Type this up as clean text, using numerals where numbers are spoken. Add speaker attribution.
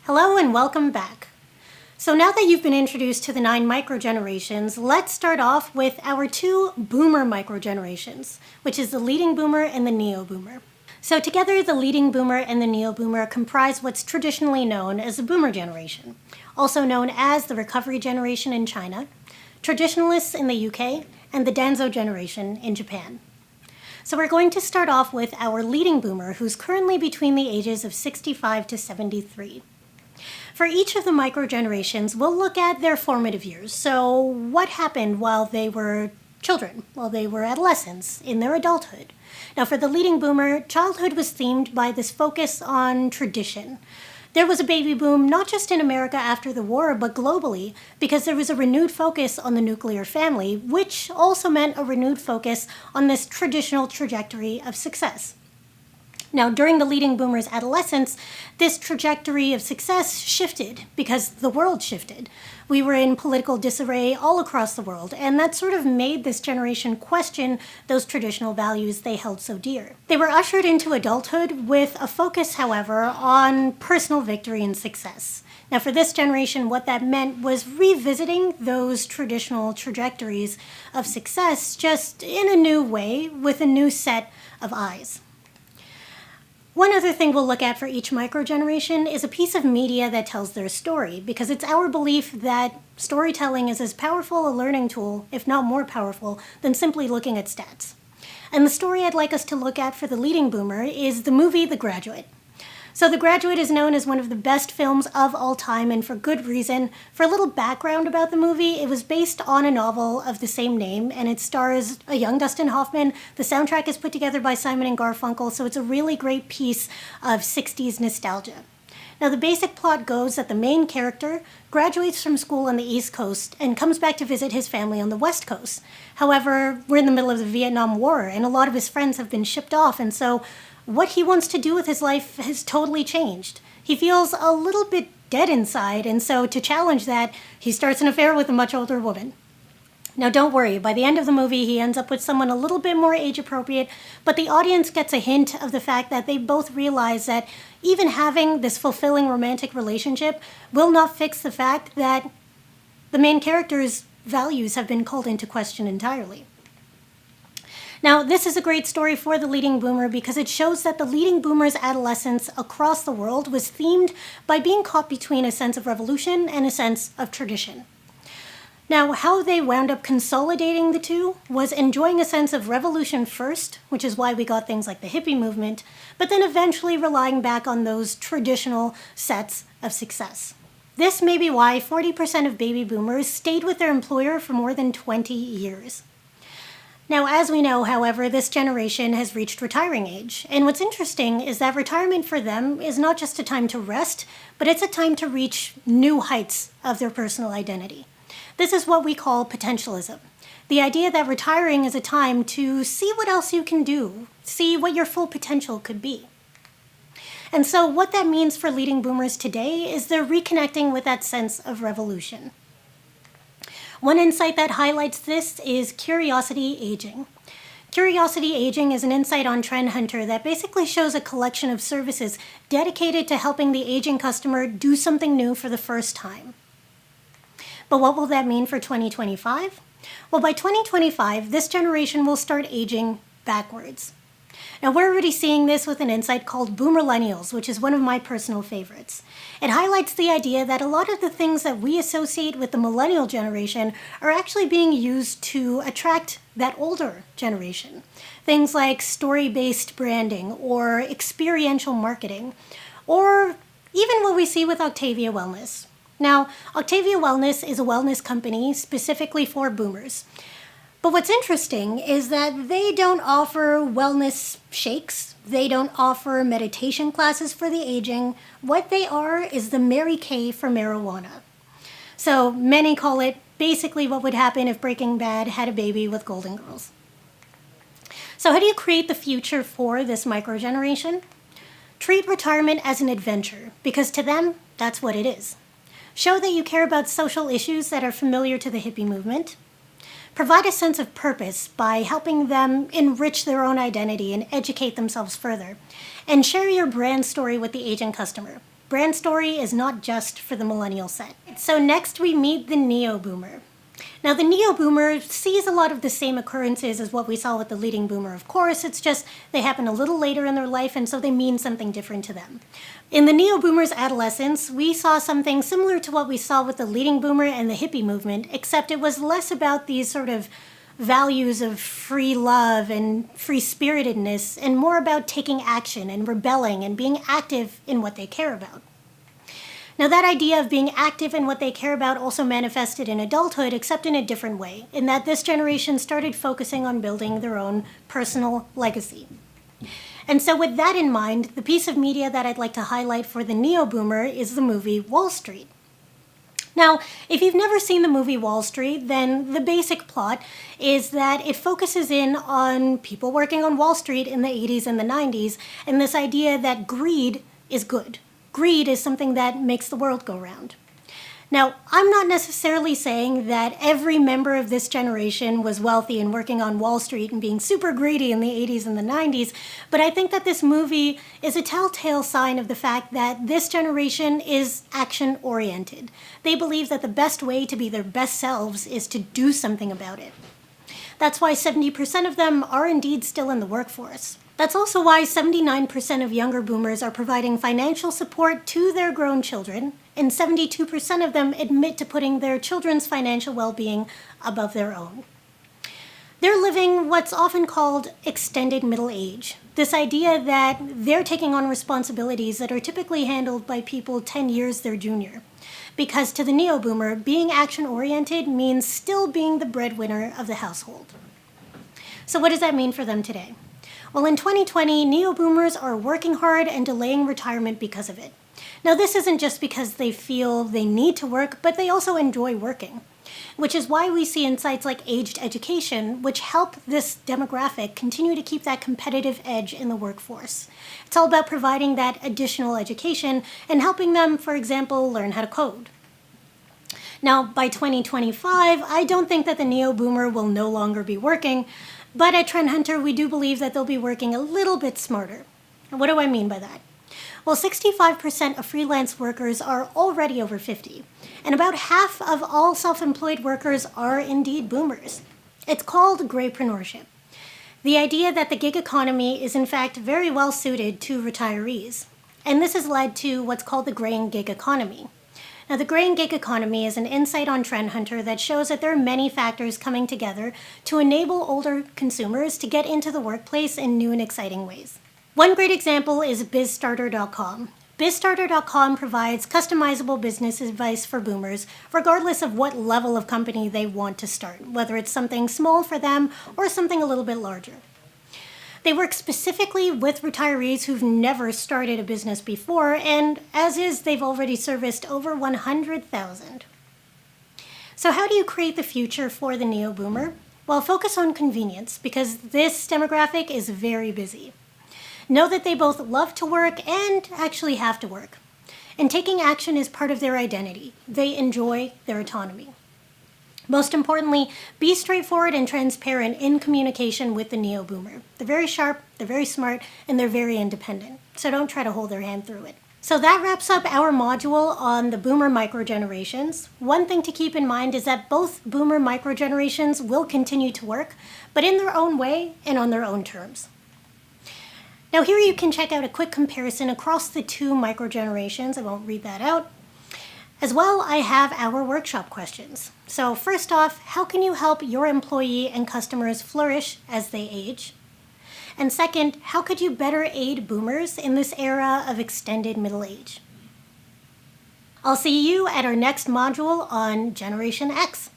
Speaker 1: Hello and welcome back. So now that you've been introduced to the 9 microgenerations, let's start off with our 2 boomer microgenerations, which is the leading boomer and the neo-boomer. So together, the leading boomer and the neo-boomer comprise what's traditionally known as the boomer generation, also known as the recovery generation in China, traditionalists in the UK, and the Danzo generation in Japan. So we're going to start off with our leading boomer, who's currently between the ages of 65 to 73. For each of the microgenerations, we'll look at their formative years. So what happened while they were children, while they were adolescents, in their adulthood? Now for the leading boomer, childhood was themed by this focus on tradition. There was a baby boom not just in America after the war, but globally, because there was a renewed focus on the nuclear family, which also meant a renewed focus on this traditional trajectory of success. Now, during the leading boomer's adolescence, this trajectory of success shifted because the world shifted. We were in political disarray all across the world, and that sort of made this generation question those traditional values they held so dear. They were ushered into adulthood with a focus, however, on personal victory and success. Now, for this generation, what that meant was revisiting those traditional trajectories of success just in a new way with a new set of eyes. One other thing we'll look at for each microgeneration is a piece of media that tells their story, because it's our belief that storytelling is as powerful a learning tool, if not more powerful, than simply looking at stats. And the story I'd like us to look at for the leading boomer is the movie The Graduate. So The Graduate is known as one of the best films of all time, and for good reason. For a little background about the movie, it was based on a novel of the same name, and it stars a young Dustin Hoffman. The soundtrack is put together by Simon and Garfunkel, so it's a really great piece of 60s nostalgia. Now, the basic plot goes that the main character graduates from school on the East Coast and comes back to visit his family on the West Coast. However, we're in the middle of the Vietnam War, and a lot of his friends have been shipped off, and so what he wants to do with his life has totally changed. He feels a little bit dead inside, and so to challenge that, he starts an affair with a much older woman. Now don't worry, by the end of the movie he ends up with someone a little bit more age appropriate, but the audience gets a hint of the fact that they both realize that even having this fulfilling romantic relationship will not fix the fact that the main character's values have been called into question entirely. Now, this is a great story for the leading boomer because it shows that the leading boomer's adolescence across the world was themed by being caught between a sense of revolution and a sense of tradition. Now, how they wound up consolidating the two was enjoying a sense of revolution first, which is why we got things like the hippie movement, but then eventually relying back on those traditional sets of success. This may be why 40% of baby boomers stayed with their employer for more than 20 years. Now, as we know, however, this generation has reached retiring age. And what's interesting is that retirement for them is not just a time to rest, but it's a time to reach new heights of their personal identity. This is what we call potentialism. The idea that retiring is a time to see what else you can do, see what your full potential could be. And so what that means for leading boomers today is they're reconnecting with that sense of revolution. One insight that highlights this is curiosity aging. Curiosity aging is an insight on Trend Hunter that basically shows a collection of services dedicated to helping the aging customer do something new for the first time. But what will that mean for 2025? Well, by 2025, this generation will start aging backwards. Now, we're already seeing this with an insight called Boomerlennials, which is one of my personal favorites. It highlights the idea that a lot of the things that we associate with the millennial generation are actually being used to attract that older generation. Things like story-based branding or experiential marketing, or even what we see with Octavia Wellness. Now, Octavia Wellness is a wellness company specifically for boomers. But what's interesting is that they don't offer wellness shakes. They don't offer meditation classes for the aging. What they are is the Mary Kay for marijuana. So many call it basically what would happen if Breaking Bad had a baby with Golden Girls. So how do you create the future for this microgeneration? Treat retirement as an adventure, because to them, that's what it is. Show that you care about social issues that are familiar to the hippie movement. Provide a sense of purpose by helping them enrich their own identity and educate themselves further. And share your brand story with the agent customer. Brand story is not just for the millennial set. So next we meet the neo-boomer. Now the neo-boomer sees a lot of the same occurrences as what we saw with the leading boomer, of course. It's just they happen a little later in their life, and so they mean something different to them. In the neo-boomer's adolescence, we saw something similar to what we saw with the leading boomer and the hippie movement, except it was less about these sort of values of free love and free-spiritedness, and more about taking action and rebelling and being active in what they care about. Now that idea of being active in what they care about also manifested in adulthood, except in a different way, in that this generation started focusing on building their own personal legacy. And so with that in mind, the piece of media that I'd like to highlight for the neo-boomer is the movie Wall Street. Now, if you've never seen the movie Wall Street, then the basic plot is that it focuses in on people working on Wall Street in the 80s and the 90s, and this idea that greed is good. Greed is something that makes the world go round. Now, I'm not necessarily saying that every member of this generation was wealthy and working on Wall Street and being super greedy in the 80s and the 90s, but I think that this movie is a telltale sign of the fact that this generation is action-oriented. They believe that the best way to be their best selves is to do something about it. That's why 70% of them are indeed still in the workforce. That's also why 79% of younger boomers are providing financial support to their grown children, and 72% of them admit to putting their children's financial well-being above their own. They're living what's often called extended middle age, this idea that they're taking on responsibilities that are typically handled by people 10 years their junior. Because to the neo-boomer, being action-oriented means still being the breadwinner of the household. So what does that mean for them today? Well, in 2020, neo-boomers are working hard and delaying retirement because of it. Now, this isn't just because they feel they need to work, but they also enjoy working, which is why we see insights like aged education, which help this demographic continue to keep that competitive edge in the workforce. It's all about providing that additional education and helping them, for example, learn how to code. Now, by 2025, I don't think that the neo-boomer will no longer be working, but at Trend Hunter, we do believe that they'll be working a little bit smarter. What do I mean by that? Well, 65% of freelance workers are already over 50, and about half of all self-employed workers are indeed boomers. It's called graypreneurship. The idea that the gig economy is in fact very well suited to retirees, and this has led to what's called the graying gig economy. Now, the graying gig economy is an insight on Trend Hunter that shows that there are many factors coming together to enable older consumers to get into the workplace in new and exciting ways. One great example is BizStarter.com. BizStarter.com provides customizable business advice for boomers, regardless of what level of company they want to start, whether it's something small for them or something a little bit larger. They work specifically with retirees who've never started a business before, and as is, they've already serviced over 100,000. So how do you create the future for the neo-boomer? Well, focus on convenience, because this demographic is very busy. Know that they both love to work and actually have to work. And taking action is part of their identity. They enjoy their autonomy. Most importantly, be straightforward and transparent in communication with the neo-boomer. They're very sharp, they're very smart, and they're very independent. So don't try to hold their hand through it. So that wraps up our module on the boomer microgenerations. One thing to keep in mind is that both boomer microgenerations will continue to work, but in their own way and on their own terms. Now here you can check out a quick comparison across the two microgenerations. I won't read that out. As well, I have our workshop questions. So first off, how can you help your employee and customers flourish as they age? And second, how could you better aid boomers in this era of extended middle age? I'll see you at our next module on Generation X.